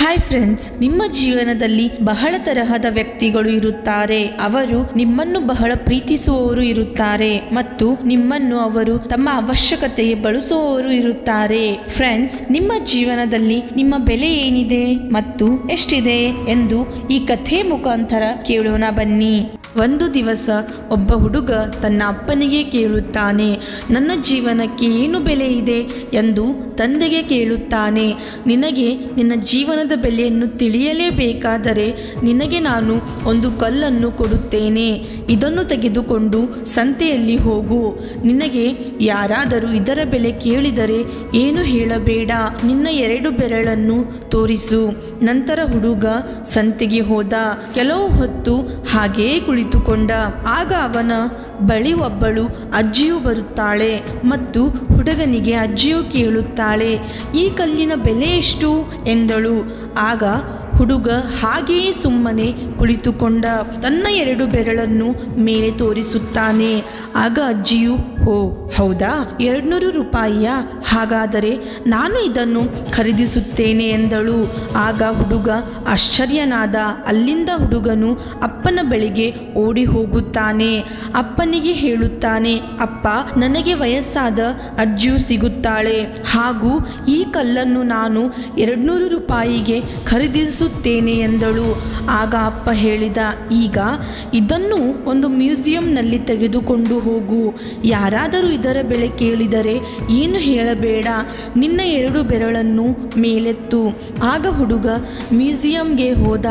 Hi friends, ನಿಮ್ಮ ಜೀವನದಲ್ಲಿ ಬಹಳ ತರಹದ ವ್ಯಕ್ತಿಗಳು ಇರುತ್ತಾರೆ. ಅವರು ನಿಮ್ಮನ್ನು ಬಹಳ ಪ್ರೀತಿಸುವವರು ಇರುತ್ತಾರೆ ಮತ್ತು ನಿಮ್ಮನ್ನು ಅವರು ತಮ್ಮ ಅವಶ್ಯಕತೆಗೆ ಬಳಸುವವರು ಇರುತ್ತಾರೆ. ಫ್ರೆಂಡ್ಸ್, ನಿಮ್ಮ ಜೀವನದಲ್ಲಿ ನಿಮ್ಮ ಬೆಲೆ ಏನಿದೆ ಮತ್ತು ಎಷ್ಟಿದೆ ಎಂದು ಈ ಕಥೆ ಮುಖಾಂತರ ಕೇಳೋಣ ಬನ್ನಿ. ಒಂದು ದಿವಸ ಒಬ್ಬ ಹುಡುಗ ತನ್ನ ಅಪ್ಪನಿಗೆ ಕೇಳುತ್ತಾನೆ, ನನ್ನ ಜೀವನಕ್ಕೆ ಏನು ಬೆಲೆ ಇದೆ ಎಂದು ತಂದೆಗೆ ಕೇಳುತ್ತಾನೆ. ನಿನಗೆ ನಿನ್ನ ಜೀವನದ ಬೆಲೆಯನ್ನು ತಿಳಿಯಲೇಬೇಕಾದರೆ ನಿನಗೆ ನಾನು ಒಂದು ಕಲ್ಲನ್ನು ಕೊಡುತ್ತೇನೆ. ಇದನ್ನು ತೆಗೆದುಕೊಂಡು ಸಂತೆಯಲ್ಲಿ ಹೋಗು. ನಿನಗೆ ಯಾರಾದರೂ ಇದರ ಬೆಲೆ ಕೇಳಿದರೆ ಏನು ಹೇಳಬೇಡ, ನಿನ್ನ 2 ಬೆರಳನ್ನು ತೋರಿಸು. ನಂತರ ಹುಡುಗ ಸಂತೆಗೆ ಹೋದ. ಕೆಲವು ಹೊತ್ತು ಹಾಗೆಯೇ ಕುಳಿತುಕೊಂಡ. ಆಗ ಅವನ ಬಳಿ ಒಬ್ಬಳು ಅಜ್ಜಿಯು ಬರುತ್ತಾಳೆ ಮತ್ತು ಹುಡುಗನಿಗೆ ಅಜ್ಜಿಯು ಕೇಳುತ್ತಾಳೆ, ಈ ಕಲ್ಲಿನ ಬೆಲೆ ಎಷ್ಟು ಎಂದಳು. ಆಗ ಹುಡುಗ ಹಾಗೆಯೇ ಸುಮ್ಮನೆ ಕುಳಿತುಕೊಂಡ. ತನ್ನ 2 ಬೆರಳನ್ನು ಮೇಲೆ ತೋರಿಸುತ್ತಾನೆ. ಆಗ ಅಜ್ಜಿಯು, ಓ ಹೌದಾ, 200 ರೂಪಾಯಿಯಾ? ಹಾಗಾದರೆ ನಾನು ಇದನ್ನು ಖರೀದಿಸುತ್ತೇನೆ ಎಂದಳು. ಆಗ ಹುಡುಗ ಆಶ್ಚರ್ಯನಾದ. ಅಲ್ಲಿಂದ ಹುಡುಗನು ಅಪ್ಪನ ಬಳಿಗೆ ಓಡಿ ಹೋಗುತ್ತಾನೆ. ಅಪ್ಪನಿಗೆ ಹೇಳುತ್ತಾನೆ, ಅಪ್ಪ, ನನಗೆ ವಯಸ್ಸಾದ ಅಜ್ಜಿಯು ಸಿಗುತ್ತಾಳೆ ಹಾಗೂ ಈ ಕಲ್ಲನ್ನು ನಾನು 200 ರೂಪಾಯಿಗೆ ಖರೀದಿಸುತ್ತೇನೆ ಎಂದಳು. ಆಗ ಅಪ್ಪ ಹೇಳಿದ, ಈಗ ಇದನ್ನು ಒಂದು ಮ್ಯೂಸಿಯಂನಲ್ಲಿ ತೆಗೆದುಕೊಂಡು ಹೋಗು. ಯಾರಾದರೂ ಇದರ ಬೆಲೆ ಕೇಳಿದರೆ ಏನು ಹೇಳಬೇಡ, ನಿನ್ನ 2 ಬೆರಳನ್ನು ಮೇಲೆತ್ತು. ಆಗ ಹುಡುಗ ಮ್ಯೂಸಿಯಂಗೆ ಹೋದ.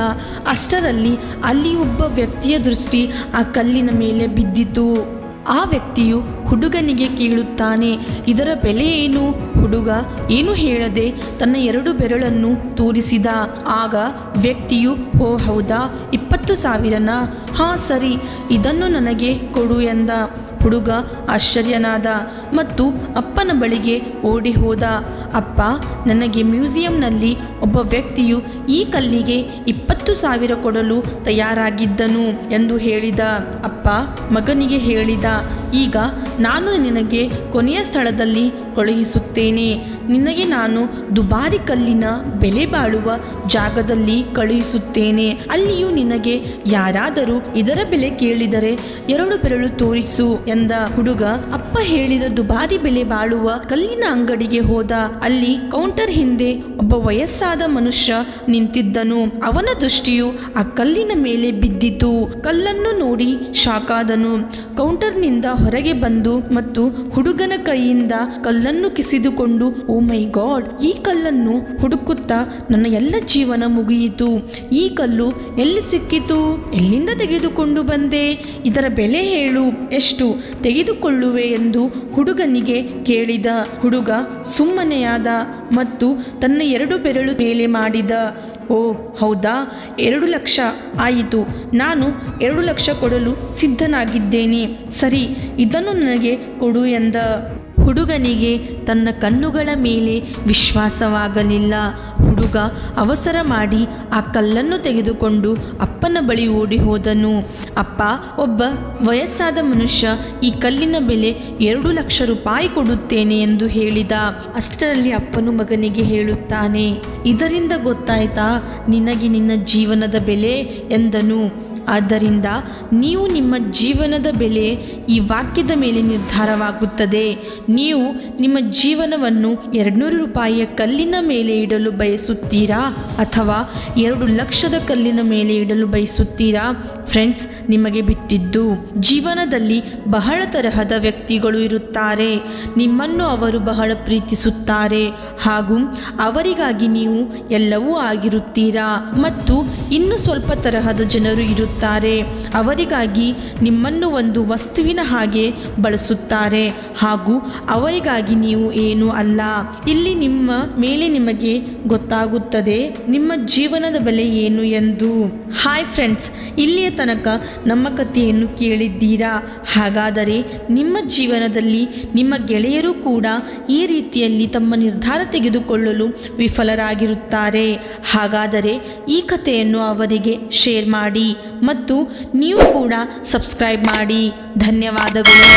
ಅಷ್ಟರಲ್ಲಿ ಅಲ್ಲಿ ಒಬ್ಬ ವ್ಯಕ್ತಿಯ ದೃಷ್ಟಿ ಆ ಕಲ್ಲಿನ ಮೇಲೆ ಬಿದ್ದಿತು. ಆ ವ್ಯಕ್ತಿಯು ಹುಡುಗನಿಗೆ ಕೇಳುತ್ತಾನೆ, ಇದರ ಬೆಲೆ ಏನು? ಹುಡುಗ ಏನು ಹೇಳದೆ ತನ್ನ 2 ಬೆರಳನ್ನು ತೋರಿಸಿದ. ಆಗ ವ್ಯಕ್ತಿಯು, ಓ ಹೌದಾ, 20,000ನಾ? ಹಾಂ ಸರಿ, ಇದನ್ನು ನನಗೆ ಕೊಡು ಎಂದ. ಹುಡುಗ ಆಶ್ಚರ್ಯನಾದ ಮತ್ತು ಅಪ್ಪನ ಬಳಿಗೆ ಓಡಿ ಹೋದ. ಅಪ್ಪ, ನನಗೆ ಮ್ಯೂಸಿಯಂನಲ್ಲಿ ಒಬ್ಬ ವ್ಯಕ್ತಿಯು ಈ ಕಲ್ಲಿಗೆ 20,000 ಕೊಡಲು ತಯಾರಾಗಿದ್ದನು ಎಂದು ಹೇಳಿದ. ಅಪ್ಪ ಮಗನಿಗೆ ಹೇಳಿದ, ಈಗ ನಾನು ನಿನಗೆ ಕೊನೆಯ ಸ್ಥಳದಲ್ಲಿ ಕಳುಹಿಸುತ್ತೇನೆ. ನಿನಗೆ ನಾನು ದುಬಾರಿ ಕಲ್ಲಿನ ಬೆಲೆ ಬಾಳುವ ಜಾಗದಲ್ಲಿ ಕಳುಹಿಸುತ್ತೇನೆ. ಅಲ್ಲಿಯೂ ನಿನಗೆ ಯಾರಾದರೂ ಇದರ ಬೆಲೆ ಕೇಳಿದರೆ 2 ಬೆರಳು ತೋರಿಸು ಎಂದ. ಹುಡುಗ ಅಪ್ಪ ಹೇಳಿದ ದುಬಾರಿ ಬೆಲೆ ಬಾಳುವ ಕಲ್ಲಿನ ಅಂಗಡಿಗೆ ಹೋದ. ಅಲ್ಲಿ ಕೌಂಟರ್ ಹಿಂದೆ ಒಬ್ಬ ವಯಸ್ಸಾದ ಮನುಷ್ಯ ನಿಂತಿದ್ದನು. ಅವನ ದೃಷ್ಟಿಯು ಆ ಕಲ್ಲಿನ ಮೇಲೆ ಬಿದ್ದಿತು. ಕಲ್ಲನ್ನು ನೋಡಿ ಶಾಕ್ ಆದನು. ಕೌಂಟರ್ನಿಂದ ಹೊರಗೆ ಬಂದು ಮತ್ತು ಹುಡುಗನ ಕೈಯಿಂದ ಕಲ್ಲನ್ನು ಕಿಸಿದುಕೊಂಡು, ಓ ಮೈ ಗಾಡ್, ಈ ಕಲ್ಲನ್ನು ಹುಡುಕುತ್ತಾ ನನ್ನ ಎಲ್ಲ ಜೀವನ ಮುಗಿಯಿತು. ಈ ಕಲ್ಲು ಎಲ್ಲಿ ಸಿಕ್ಕಿತು? ಎಲ್ಲಿಂದ ತೆಗೆದುಕೊಂಡು ಬಂದೆ? ಇದರ ಬೆಲೆ ಹೇಳು, ಎಷ್ಟು ತೆಗೆದುಕೊಳ್ಳುವೆ ಎಂದು ಹುಡುಗನಿಗೆ ಕೇಳಿದ. ಹುಡುಗ ಸುಮ್ಮನೆಯಾದ ಮತ್ತು ತನ್ನ 2 ಬೆರಳು ಮೇಲೆ ಮಾಡಿದ. ಓ ಹೌದಾ, 2 ಲಕ್ಷ ಆಯಿತು. ನಾನು 2 ಲಕ್ಷ ಕೊಡಲು ಸಿದ್ಧನಾಗಿದ್ದೇನೆ. ಸರಿ, ಇದನ್ನು ನನಗೆ ಕೊಡು ಎಂದ. ಹುಡುಗನಿಗೆ ತನ್ನ ಕಣ್ಣುಗಳ ಮೇಲೆ ವಿಶ್ವಾಸವಾಗಲಿಲ್ಲ. ಹುಡುಗ ಅವಸರ ಮಾಡಿ ಆ ಕಲ್ಲನ್ನು ತೆಗೆದುಕೊಂಡು ಅಪ್ಪನ ಬಳಿ ಓಡಿ ಹೋದನು. ಅಪ್ಪ, ಒಬ್ಬ ವಯಸ್ಸಾದ ಮನುಷ್ಯ ಈ ಕಲ್ಲಿನ ಬೆಲೆ 2 ಲಕ್ಷ ರೂಪಾಯಿ ಕೊಡುತ್ತೇನೆ ಎಂದು ಹೇಳಿದ. ಅಷ್ಟರಲ್ಲಿ ಅಪ್ಪನು ಮಗನಿಗೆ ಹೇಳುತ್ತಾನೆ, ಇದರಿಂದ ಗೊತ್ತಾಯ್ತಾ ನಿನಗೆ ನಿನ್ನ ಜೀವನದ ಬೆಲೆ ಎಂದನು. ಆದ್ದರಿಂದ ನೀವು ನಿಮ್ಮ ಜೀವನದ ಬೆಲೆ ಈ ವಾಕ್ಯದ ಮೇಲೆ ನಿರ್ಧಾರವಾಗುತ್ತದೆ. ನೀವು ನಿಮ್ಮ ಜೀವನವನ್ನು 200 ರೂಪಾಯಿಯ ಕಲ್ಲಿನ ಮೇಲೆ ಇಡಲು ಬಯಸುತ್ತೀರಾ ಅಥವಾ 2 ಲಕ್ಷದ ಕಲ್ಲಿನ ಮೇಲೆ ಇಡಲು ಬಯಸುತ್ತೀರಾ? ಫ್ರೆಂಡ್ಸ್, ನಿಮಗೆ ಬಿಟ್ಟಿದ್ದು. ಜೀವನದಲ್ಲಿ ಬಹಳ ತರಹದ ವ್ಯಕ್ತಿಗಳು ಇರುತ್ತಾರೆ. ನಿಮ್ಮನ್ನು ಅವರು ಬಹಳ ಪ್ರೀತಿಸುತ್ತಾರೆ ಹಾಗೂ ಅವರಿಗಾಗಿ ನೀವು ಎಲ್ಲವೂ ಆಗಿರುತ್ತೀರಾ. ಮತ್ತು ಇನ್ನು ಸ್ವಲ್ಪ ತರಹದ ಜನರು ಇರುತ್ತಾರೆ. ಅವರಿಗಾಗಿ ನಿಮ್ಮನ್ನು ಒಂದು ವಸ್ತುವಿನ ಹಾಗೆ ಬಳಸುತ್ತಾರೆ ಹಾಗೂ ಅವರಿಗಾಗಿ ನೀವು ಏನೂ ಅಲ್ಲ. ಇಲ್ಲಿ ನಿಮ್ಮ ಮೇಲೆ ನಿಮಗೆ ಗೊತ್ತಾಗುತ್ತದೆ ನಿಮ್ಮ ಜೀವನದ ಬೆಲೆ ಏನು ಎಂದು. ಹಾಯ್ ಫ್ರೆಂಡ್ಸ್, ಇಲ್ಲಿಯ ತನಕ ನಮ್ಮ ಕಥೆಯನ್ನು ಕೇಳಿದ್ದೀರಾ? ಹಾಗಾದರೆ ನಿಮ್ಮ ಜೀವನದಲ್ಲಿ ನಿಮ್ಮ ಗೆಳೆಯರು ಕೂಡ ಈ ರೀತಿಯಲ್ಲಿ ತಮ್ಮ ನಿರ್ಧಾರ ತೆಗೆದುಕೊಳ್ಳಲು ವಿಫಲರಾಗಿರುತ್ತಾರೆ. ಹಾಗಾದರೆ ಈ ಕಥೆಯನ್ನು ಅವರಿಗೆ ಶೇರ್ ಮಾಡಿ ಮತ್ತು ನೀವು ಕೂಡ ಸಬ್ಸ್ಕ್ರೈಬ್ ಮಾಡಿ. ಧನ್ಯವಾದಗಳು.